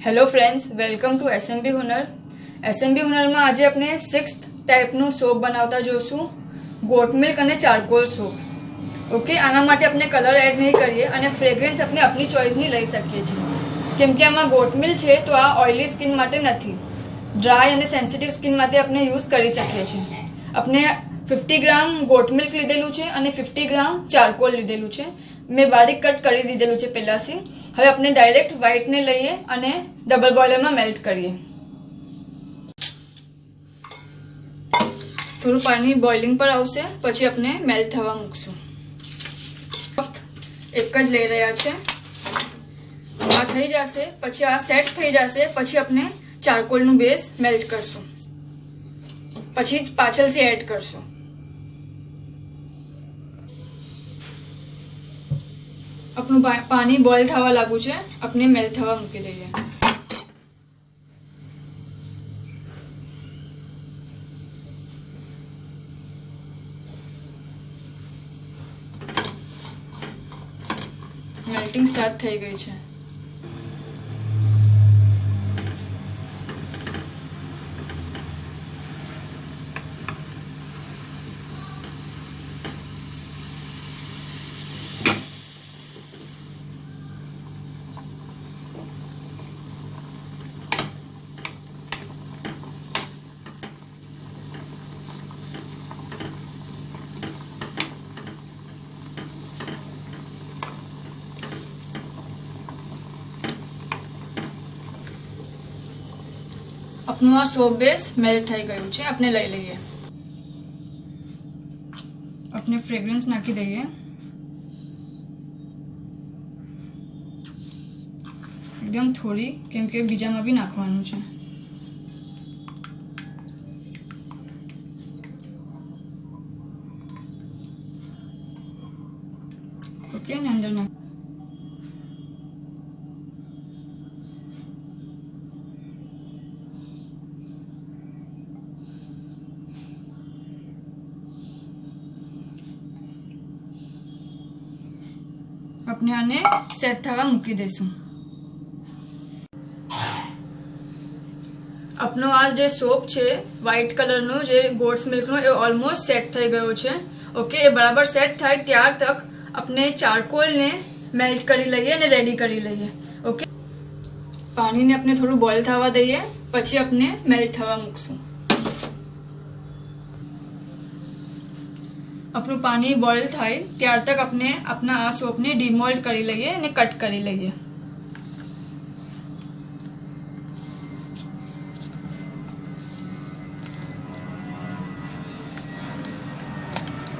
Hello friends, welcome to SMB Hunar. SMB હુનરમાં આજે આપણે 6th ટાઈપનું સોપ બનાવતા જોઈશું, ગોટ મિલ્ક અને ચારકોલ સોપ. ઓકે, આના માટે આપણે કલર એડ નહીં કરીએ અને ફ્રેગ્રન્સ આપણે આપણી ચોઇસની લઈ શકીએ છીએ. કેમ કે આમાં ગોટ મિલ્ક છે તો આ ઓઇલી સ્કિન માટે નથી, ડ્રાય અને સેન્સિટિવ સ્કિન માટે આપણે યુઝ કરી શકીએ છીએ. આપણે 50 ગ્રામ ગોટ મિલ્ક લીધેલું છે અને 50 ગ્રામ ચારકોલ લીધેલું છે. મેં બારીક કટ કરી દીધેલું છે પહેલાંથી. હવે આપણે ડાયરેક્ટ વ્હાઈટને લઈએ અને ડબલ બોઇલરમાં મેલ્ટ કરીએ. થોડું પાણી બોઇલિંગ પર આવશે પછી આપણે મેલ્ટ થવા મૂકશું. એક જ લઈ રહ્યા છે. આ થઈ જશે પછી આ સેટ થઈ જશે પછી આપણે ચારકોલનું બેઝ મેલ્ટ કરશું, પછી પાછળથી એડ કરશું. આપણું પાણી બોઇલ થવા લાગ્યું છે, આપણે મેલ્ટ થવા મૂકી દઈએ. મેલ્ટિંગ સ્ટાર્ટ થઈ ગઈ છે. આપણું આ સોપ બેઝ મેલ્ટ થઈ ગયું છે, આપણે લઈ લઈએ. આપણે ફ્રેગ્રન્સ નાખી દઈએ. એકદમ થોડી, કેમ કે બીજામાં બી નાખવાનું છે. ઓકે, ને અંદર નાખ. આપણે આને સેટ થવા મૂકી દઈશું. આપનો આ જે સોપ છે વ્હાઇટ કલરનો, જે ગોટ્સ મિલ્કનો, એ ઓલમોસ્ટ સેટ થઈ ગયો છે. ઓકે, એ બરાબર સેટ થાય ત્યાર તક આપણે ચારકોલને મેલ્ટ કરી લઈએ અને રેડી કરી લઈએ. ઓકે, પાણીને આપણે થોડું બોઇલ થવા દઈએ પછી આપણે મેલ્ટ થવા મૂકશું. આપણું પાણી બોઇલ થાય ત્યાર તક આપણે આપણા આ સોપને ડીમોલ્ડ કરી લઈએ અને કટ કરી લઈએ.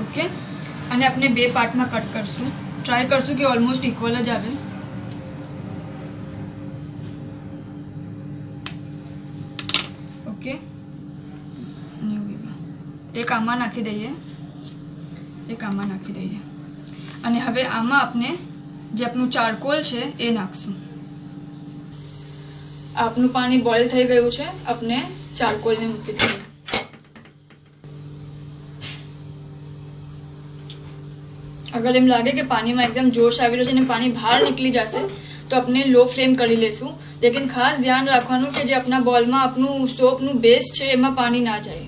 ઓકે, અને આપણે બે પાર્ટમાં કટ કરશું. ટ્રાય કરશું કે ઓલમોસ્ટ ઇક્વલ જ આવે. ઓકે, એક આમાં નાખી દઈએ, એક આમાં નાખી દઈએ. અને હવે આમાં આપણે જે આપણું ચારકોલ છે એ નાખશું. આપનું પાણી બોઇલ થઈ ગયું છે, આપણે ચારકોલને મૂકી દઈએ. અગર એમ લાગે કે પાણીમાં એકદમ જોશ આવી રહ્યો છે અને પાણી બહાર નીકળી જશે તો આપણે લો ફ્લેમ કરી લેશું. લેકિન ખાસ ધ્યાન રાખવાનું કે જે આપણા બોલમાં આપણું સોપનું બેઝ છે એમાં પાણી ના જાય.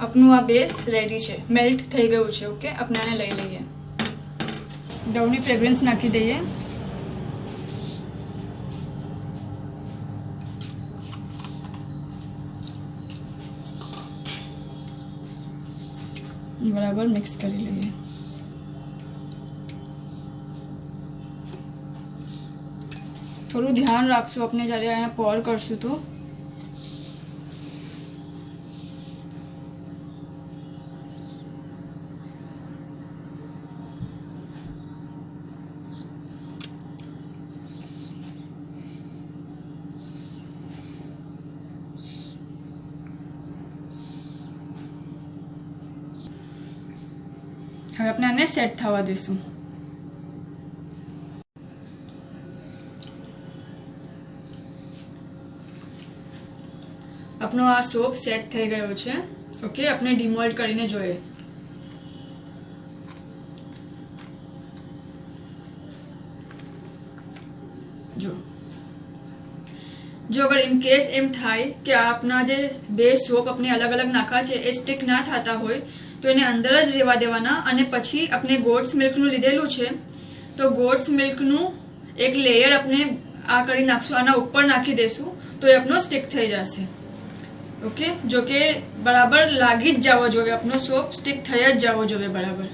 આપનું આ બેઝ રેડી છે, મેલ્ટ થઈ ગયું છે. ઓકે, આપણે આને લઈ લઈએ. ડવની ફ્રેગ્રન્સ નાખી દઈએ. બરાબર મિક્સ કરી લઈએ. થોડું ધ્યાન રાખશું આપણે જ્યારે અહીંયા પોર કરશું તો. હવે આપણે આને સેટ થવા દઈશું. આપણો આ સોપ સેટ થઈ ગયો છે. ઓકે, આપણે ડિમોલ્ડ કરીને જોઈએ. જો અગર ઇન કેસ એમ થાય કે આપના જે બે સોપ આપણે અલગ અલગ નાખા છે એ સ્ટિક ના થતા હોય તો એને અંદર જ રહેવા દેવાના, અને પછી આપણે ગોટ્સ મિલ્કનું લીધેલું છે તો ગોટ્સ મિલ્કનું એક લેયર આપણે આ કરી નાખશું, આના ઉપર નાખી દઈશું તો એ આપણો સ્ટિક થઈ જશે. ઓકે, જો કે બરાબર લાગી જ જવો જોઈએ, આપણો સોપ સ્ટિક થઈ જ જવો જોઈએ બરાબર.